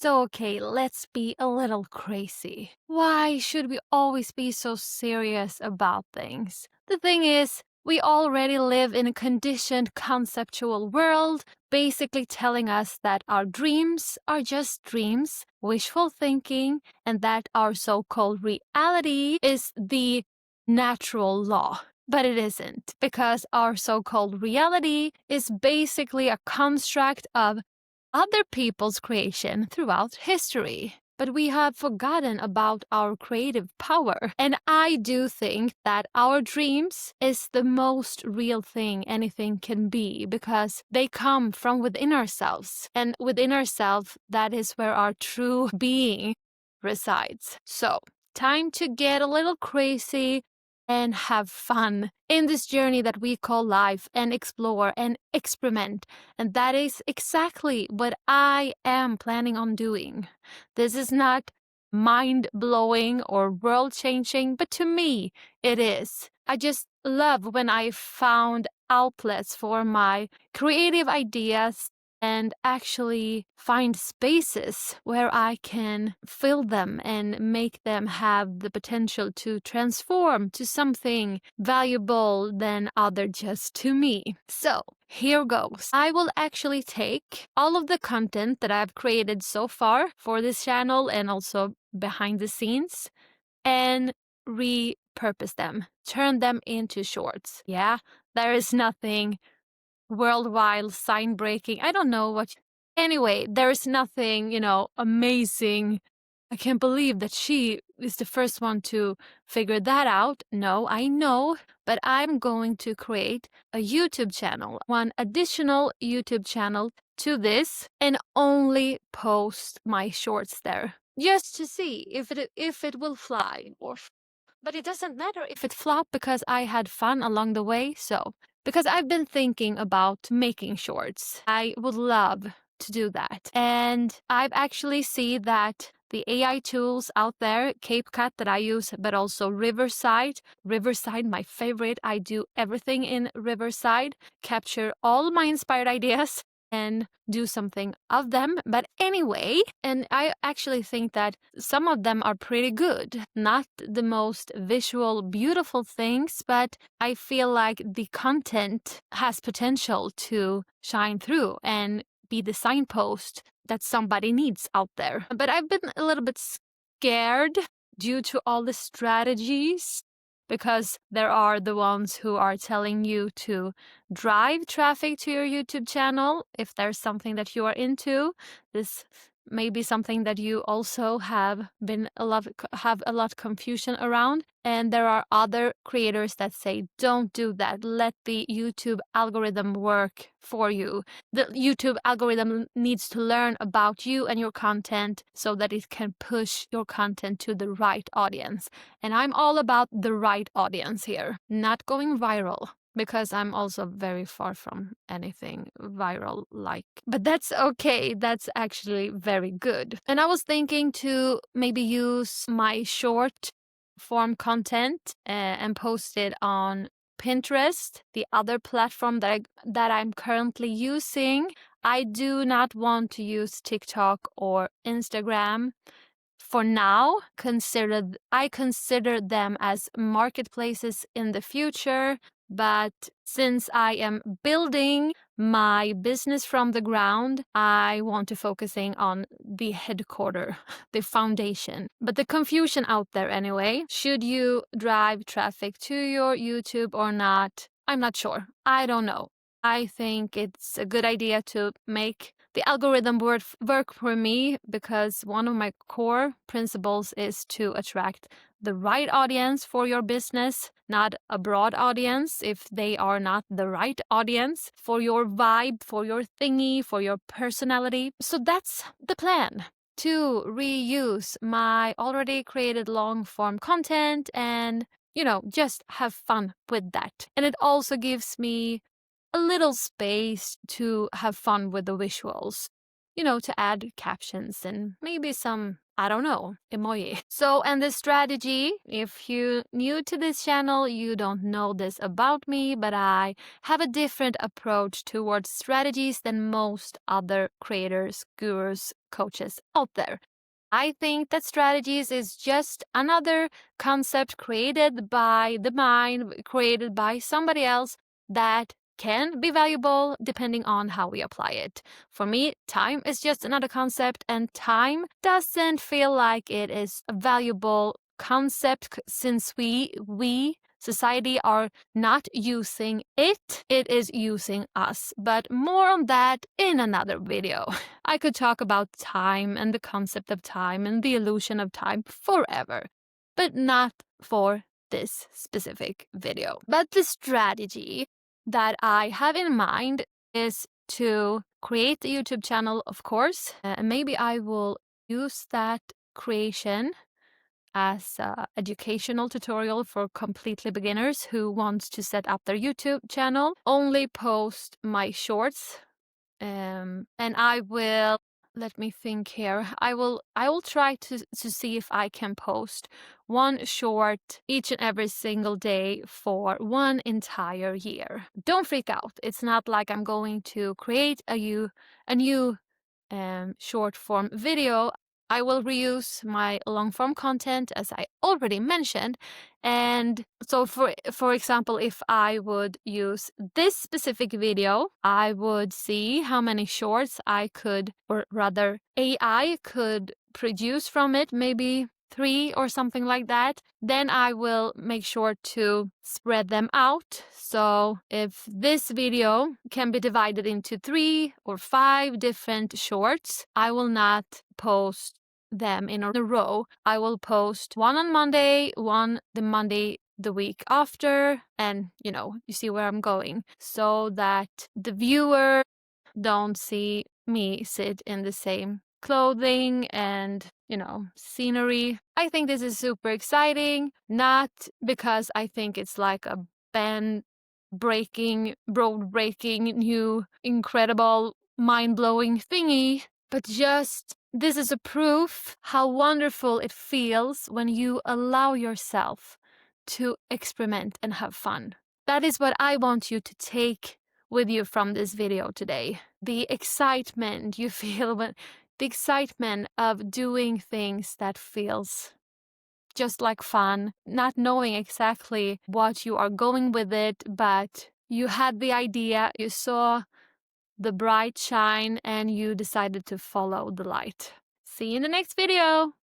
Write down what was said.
So, okay, let's be a little crazy. Why should we always be so serious about things? The thing is, we already live in a conditioned conceptual world, basically telling us that our dreams are just dreams, wishful thinking, and that our so called reality is the natural law. But it isn't, because our so called reality is basically a construct of other people's creation throughout history. But we have forgotten about our creative power. And I do think that our dreams is the most real thing anything can be, because they come from within ourselves. And within ourselves, that is where our true being resides. So, time to get a little crazy and have fun in this journey that we call life, and explore and experiment. And that is exactly what I am planning on doing. This is not mind-blowing or world-changing, but to me, it is. I just love when I found outlets for my creative ideas and actually find spaces where I can fill them and make them have the potential to transform to something valuable than other just to me. So here goes. I will actually take all of the content that I've created so far for this channel and also behind the scenes and repurpose them, turn them into shorts. Yeah, there is nothing worldwide sign breaking. I don't know what. Anyway, there's nothing, amazing. I can't believe that she is the first one to figure that out. No, I know, but I'm going to create a YouTube channel, one additional YouTube channel to this, and only post my shorts there, just to see if it will fly or. But it doesn't matter if it flopped, because I had fun along the way. So, because I've been thinking about making shorts, I would love to do that. And I've actually seen that the AI tools out there, CapCut that I use, but also Riverside, my favorite. I do everything in Riverside, capture all my inspired ideas and do something of them. But anyway, and I actually think that some of them are pretty good. Not the most visual, beautiful things, but I feel like the content has potential to shine through and be the signpost that somebody needs out there. But I've been a little bit scared due to all the strategies, because there are the ones who are telling you to drive traffic to your YouTube channel if there's something that you are into. This may be something that you also have a lot confusion around. And there are other creators that say, don't do that. Let the YouTube algorithm work for you. The YouTube algorithm needs to learn about you and your content so that it can push your content to the right audience. And I'm all about the right audience here, not going viral, because I'm also very far from anything viral like. But that's okay. That's actually very good. And I was thinking to maybe use my short form content and post it on Pinterest, the other platform that I'm currently using. I do not want to use TikTok or Instagram. For now, I consider them as marketplaces in the future, but since I am building my business from the ground, I want to focusing on the headquarter, the foundation. But the confusion out there anyway, should you drive traffic to your YouTube or not? I'm not sure. I don't know. I think it's a good idea to make the algorithm work for me, because one of my core principles is to attract the right audience for your business, not a broad audience if they are not the right audience for your vibe, for your thingy, for your personality. So that's the plan, to reuse my already created long form content and, just have fun with that. And it also gives me a little space to have fun with the visuals, to add captions and maybe some, I don't know, emoji. So, and the strategy, if you're new to this channel, you don't know this about me, but I have a different approach towards strategies than most other creators, gurus, coaches out there. I think that strategies is just another concept created by the mind, created by somebody else that can be valuable depending on how we apply it. For me, time is just another concept, and time doesn't feel like it is a valuable concept since we society are not using it is using us. But more on that in another video. I could talk about time and the concept of time and the illusion of time forever, but not for this specific video. But the strategy that I have in mind is to create a YouTube channel, of course, and maybe I will use that creation as an educational tutorial for completely beginners who want to set up their YouTube channel. Only post my shorts, and I will, let me think here. I will try to see if I can post one short each and every single day for one entire year. Don't freak out. It's not like I'm going to create a new short form video. I will reuse my long form content, as I already mentioned. And so for example, if I would use this specific video, I would see how many shorts I could, or rather AI could produce from it, maybe 3 or something like that. Then I will make sure to spread them out. So if this video can be divided into 3 or 5 different shorts, I will not post them in a row. I will post one on Monday, one the Monday the week after, and you see where I'm going, so that the viewer don't see me sit in the same clothing and scenery. I think this is super exciting, not because I think it's like a road breaking, new, incredible, mind-blowing thingy, but just this is a proof how wonderful it feels when you allow yourself to experiment and have fun. That is what I want you to take with you from this video today. The excitement you feel the excitement of doing things that feels just like fun, not knowing exactly what you are going with it, but you had the idea, you saw the bright shine, and you decided to follow the light. See you in the next video!